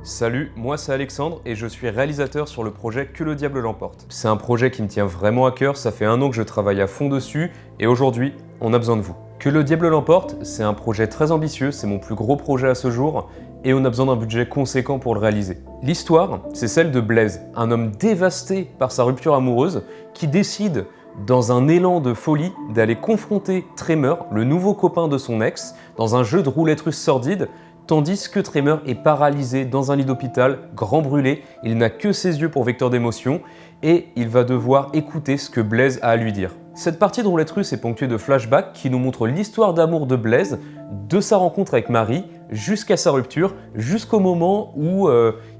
Salut, moi c'est Alexandre et je suis réalisateur sur le projet Que le diable l'emporte. C'est un projet qui me tient vraiment à cœur, ça fait 1 an que je travaille à fond dessus et aujourd'hui, on a besoin de vous. Que le diable l'emporte, c'est un projet très ambitieux, c'est mon plus gros projet à ce jour et on a besoin d'un budget conséquent pour le réaliser. L'histoire, c'est celle de Blaise, un homme dévasté par sa rupture amoureuse qui décide, dans un élan de folie, d'aller confronter Tremor, le nouveau copain de son ex, dans un jeu de roulette russe sordide, tandis que Tremor est paralysé dans un lit d'hôpital, grand brûlé, il n'a que ses yeux pour vecteur d'émotion, et il va devoir écouter ce que Blaise a à lui dire. Cette partie de roulette russe est ponctuée de flashbacks qui nous montrent l'histoire d'amour de Blaise, de sa rencontre avec Marie, jusqu'à sa rupture, jusqu'au moment où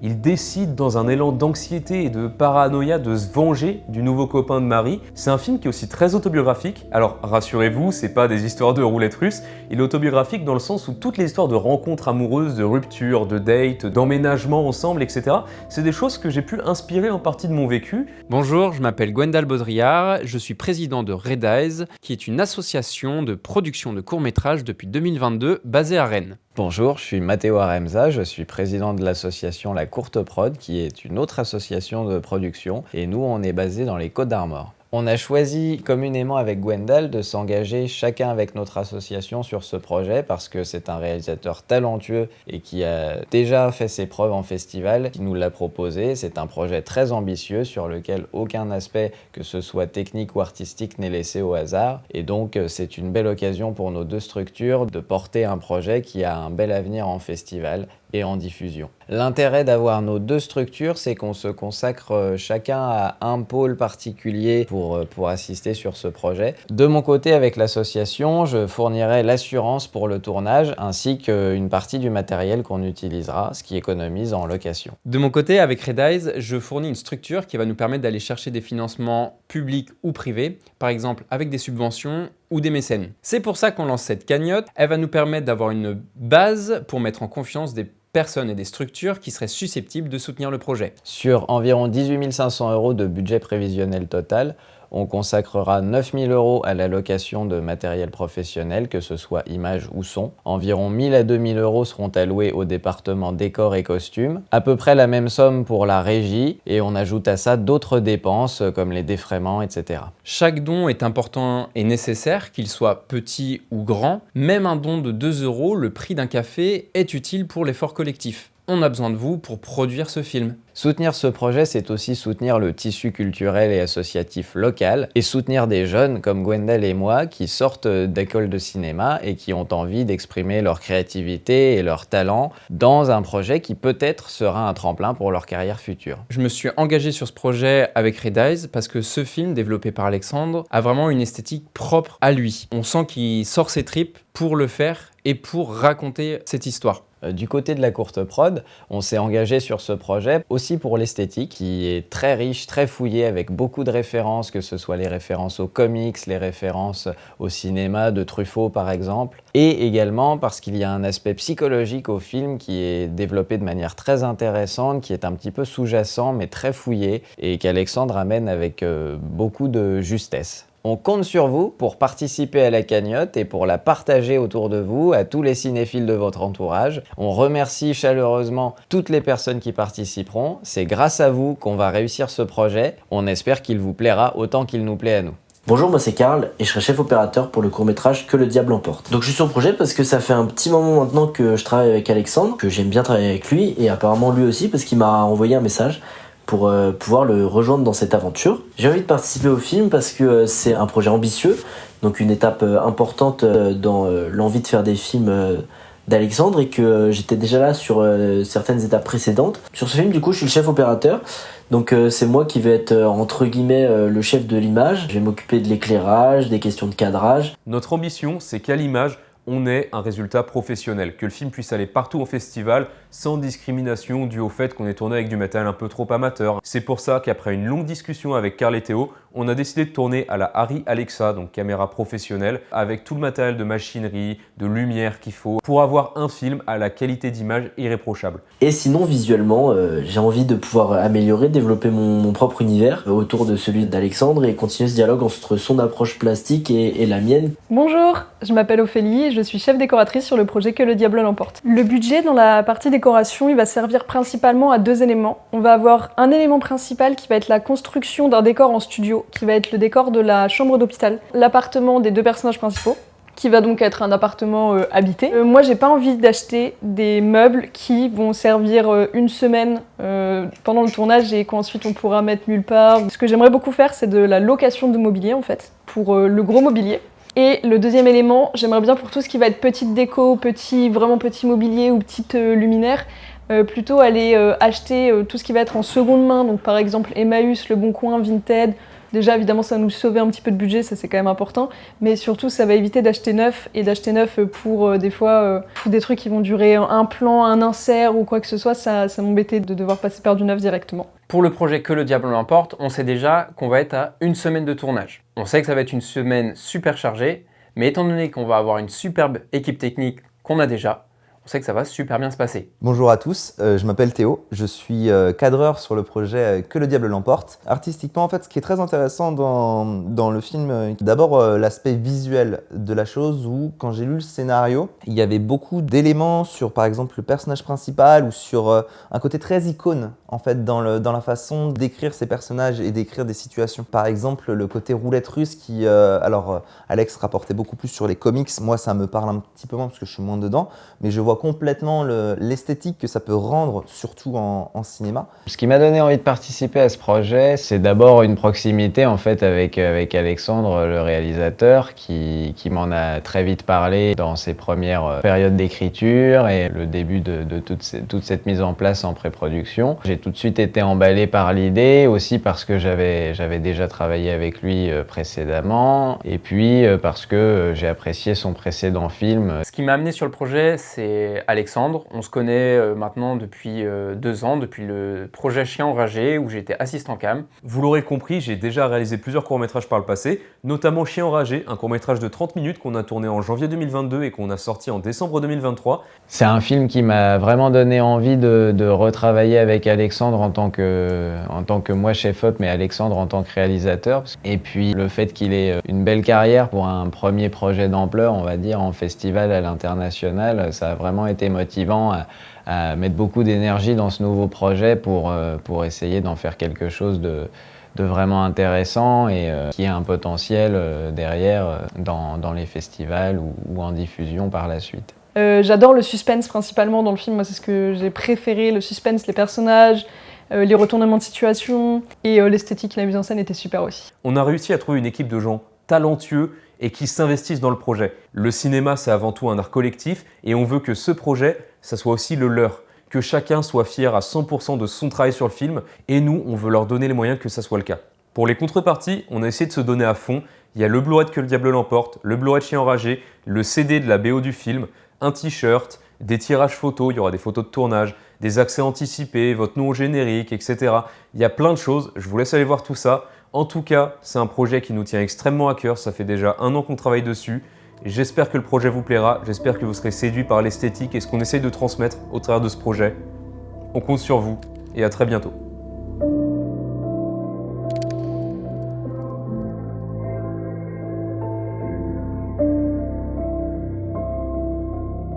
il décide dans un élan d'anxiété et de paranoïa de se venger du nouveau copain de Marie. C'est un film qui est aussi très autobiographique. Alors rassurez-vous, c'est pas des histoires de roulette russe, il est autobiographique dans le sens où toutes les histoires de rencontres amoureuses, de ruptures, de dates, d'emménagements ensemble, etc. c'est des choses que j'ai pu inspirer en partie de mon vécu. Bonjour, je m'appelle Gwendal Baudrillard, je suis président de Red Eyes, qui est une association de production de courts-métrages depuis 2022 basée à Rennes. Bonjour, je suis Matteo Aremza, je suis président de l'association La Courte Prod, qui est une autre association de production, et nous on est basé dans les Côtes-d'Armor. On a choisi communément avec Gwendal de s'engager chacun avec notre association sur ce projet parce que c'est un réalisateur talentueux et qui a déjà fait ses preuves en festival, qui nous l'a proposé. C'est un projet très ambitieux sur lequel aucun aspect, que ce soit technique ou artistique, n'est laissé au hasard. Et donc c'est une belle occasion pour nos deux structures de porter un projet qui a un bel avenir en festival et en diffusion. L'intérêt d'avoir nos deux structures, c'est qu'on se consacre chacun à un pôle particulier pour assister sur ce projet. De mon côté, avec l'association, je fournirai l'assurance pour le tournage ainsi qu'une partie du matériel qu'on utilisera, ce qui économise en location. De mon côté, avec Red Eyes, je fournis une structure qui va nous permettre d'aller chercher des financements publics ou privés, par exemple avec des subventions ou des mécènes. C'est pour ça qu'on lance cette cagnotte. Elle va nous permettre d'avoir une base pour mettre en confiance des personnes et des structures qui seraient susceptibles de soutenir le projet. Sur environ 18 500 € de budget prévisionnel total, on consacrera 9 000 € à la location de matériel professionnel, que ce soit image ou son. Environ 1 000 à 2 000 € seront alloués au département décors et costumes. À peu près la même somme pour la régie, et on ajoute à ça d'autres dépenses comme les défraiements, etc. Chaque don est important et nécessaire, qu'il soit petit ou grand. Même un don de 2 €, le prix d'un café, est utile pour l'effort collectif. On a besoin de vous pour produire ce film. Soutenir ce projet, c'est aussi soutenir le tissu culturel et associatif local et soutenir des jeunes comme Gwendal et moi qui sortent d'école de cinéma et qui ont envie d'exprimer leur créativité et leur talent dans un projet qui peut-être sera un tremplin pour leur carrière future. Je me suis engagé sur ce projet avec Red Eyes parce que ce film, développé par Alexandre, a vraiment une esthétique propre à lui. On sent qu'il sort ses tripes pour le faire et pour raconter cette histoire. Du côté de la courte prod, on s'est engagé sur ce projet aussi pour l'esthétique qui est très riche, très fouillée avec beaucoup de références, que ce soit les références aux comics, les références au cinéma de Truffaut par exemple, et également parce qu'il y a un aspect psychologique au film qui est développé de manière très intéressante, qui est un petit peu sous-jacent mais très fouillé et qu'Alexandre amène avec beaucoup de justesse. On compte sur vous pour participer à la cagnotte et pour la partager autour de vous, à tous les cinéphiles de votre entourage. On remercie chaleureusement toutes les personnes qui participeront. C'est grâce à vous qu'on va réussir ce projet. On espère qu'il vous plaira autant qu'il nous plaît à nous. Bonjour, moi c'est Karl et je serai chef opérateur pour le court-métrage Que le diable emporte. Donc je suis sur le projet parce que ça fait un petit moment maintenant que je travaille avec Alexandre, que j'aime bien travailler avec lui et apparemment lui aussi parce qu'il m'a envoyé un message pour pouvoir le rejoindre dans cette aventure. J'ai envie de participer au film parce que c'est un projet ambitieux, donc une étape importante dans l'envie de faire des films d'Alexandre et que j'étais déjà là sur certaines étapes précédentes. Sur ce film, du coup, je suis le chef opérateur, donc c'est moi qui vais être entre guillemets le chef de l'image. Je vais m'occuper de l'éclairage, des questions de cadrage. Notre ambition, c'est qu'à l'image, on ait un résultat professionnel, que le film puisse aller partout en festival sans discrimination due au fait qu'on est tourné avec du matériel un peu trop amateur. C'est pour ça qu'après une longue discussion avec Karl et Théo, on a décidé de tourner à la Arri Alexa, donc caméra professionnelle, avec tout le matériel de machinerie, de lumière qu'il faut pour avoir un film à la qualité d'image irréprochable. Et sinon, visuellement, j'ai envie de pouvoir améliorer, développer mon propre univers autour de celui d'Alexandre et continuer ce dialogue entre son approche plastique et la mienne. Bonjour, je m'appelle Ophélie et je suis chef décoratrice sur le projet Que le diable l'emporte. Le budget dans la partie décoration, il va servir principalement à 2 éléments. On va avoir un élément principal qui va être la construction d'un décor en studio, qui va être le décor de la chambre d'hôpital, l'appartement des 2 personnages principaux, qui va donc être un appartement habité. Moi, j'ai pas envie d'acheter des meubles qui vont servir une semaine pendant le tournage et qu'ensuite on pourra mettre nulle part. Ce que j'aimerais beaucoup faire, c'est de la location de mobilier en fait, pour le gros mobilier. Et le deuxième élément, j'aimerais bien pour tout ce qui va être petite déco, vraiment petit mobilier ou petite luminaire, plutôt aller acheter tout ce qui va être en seconde main, donc par exemple Emmaüs, Le Bon Coin, Vinted. Déjà, évidemment, ça va nous sauver un petit peu de budget, ça c'est quand même important, mais surtout, ça va éviter d'acheter neuf, et d'acheter neuf pour des fois des trucs qui vont durer un plan, un insert ou quoi que ce soit, ça m'embêtait de devoir passer par du neuf directement. Pour le projet Que le diable l'emporte, on sait déjà qu'on va être à 1 semaine de tournage. On sait que ça va être une semaine super chargée, mais étant donné qu'on va avoir une superbe équipe technique qu'on a déjà, on sait que ça va super bien se passer. Bonjour à tous, je m'appelle Théo, je suis cadreur sur le projet Que le diable l'emporte. Artistiquement, en fait, ce qui est très intéressant dans le film, d'abord l'aspect visuel de la chose où, quand j'ai lu le scénario, il y avait beaucoup d'éléments sur, par exemple, le personnage principal ou sur un côté très icône, en fait, dans la façon d'écrire ces personnages et d'écrire des situations. Par exemple, le côté roulette russe qui, Alex rapportait beaucoup plus sur les comics, moi ça me parle un petit peu moins parce que je suis moins dedans, mais je vois complètement l'esthétique que ça peut rendre, surtout en cinéma. Ce qui m'a donné envie de participer à ce projet, c'est d'abord une proximité en fait avec Alexandre, le réalisateur, qui m'en a très vite parlé dans ses premières périodes d'écriture et le début de toute cette mise en place en pré-production. J'ai tout de suite été emballé par l'idée, aussi parce que j'avais déjà travaillé avec lui précédemment, et puis parce que j'ai apprécié son précédent film. Ce qui m'a amené sur le projet, c'est Alexandre. On se connaît maintenant depuis 2 ans, depuis le projet Chien enragé où j'étais assistant cam. Vous l'aurez compris, j'ai déjà réalisé plusieurs courts-métrages par le passé, notamment Chien enragé, un court-métrage de 30 minutes qu'on a tourné en janvier 2022 et qu'on a sorti en décembre 2023. C'est un film qui m'a vraiment donné envie de retravailler avec Alexandre en tant que moi chef-op, mais Alexandre en tant que réalisateur. Et puis le fait qu'il ait une belle carrière pour un premier projet d'ampleur, on va dire, en festival à l'international, ça a vraiment été motivant à mettre beaucoup d'énergie dans ce nouveau projet pour essayer d'en faire quelque chose de vraiment intéressant et qui a un potentiel derrière dans les festivals ou en diffusion par la suite. J'adore le suspense principalement dans le film, moi c'est ce que j'ai préféré, le suspense, les personnages, les retournements de situation et l'esthétique et la mise en scène étaient super aussi. On a réussi à trouver une équipe de gens talentueux et qui s'investissent dans le projet. Le cinéma, c'est avant tout un art collectif et on veut que ce projet, ça soit aussi le leur. Que chacun soit fier à 100% de son travail sur le film et nous, on veut leur donner les moyens que ça soit le cas. Pour les contreparties, on a essayé de se donner à fond. Il y a le Blu-ray de Que le diable l'emporte, le Blu-ray de Chien enragé, le CD de la BO du film, un t-shirt, des tirages photos, il y aura des photos de tournage, des accès anticipés, votre nom au générique, etc. Il y a plein de choses, je vous laisse aller voir tout ça. En tout cas, c'est un projet qui nous tient extrêmement à cœur, ça fait déjà 1 an qu'on travaille dessus. J'espère que le projet vous plaira, j'espère que vous serez séduits par l'esthétique et ce qu'on essaye de transmettre au travers de ce projet. On compte sur vous et à très bientôt.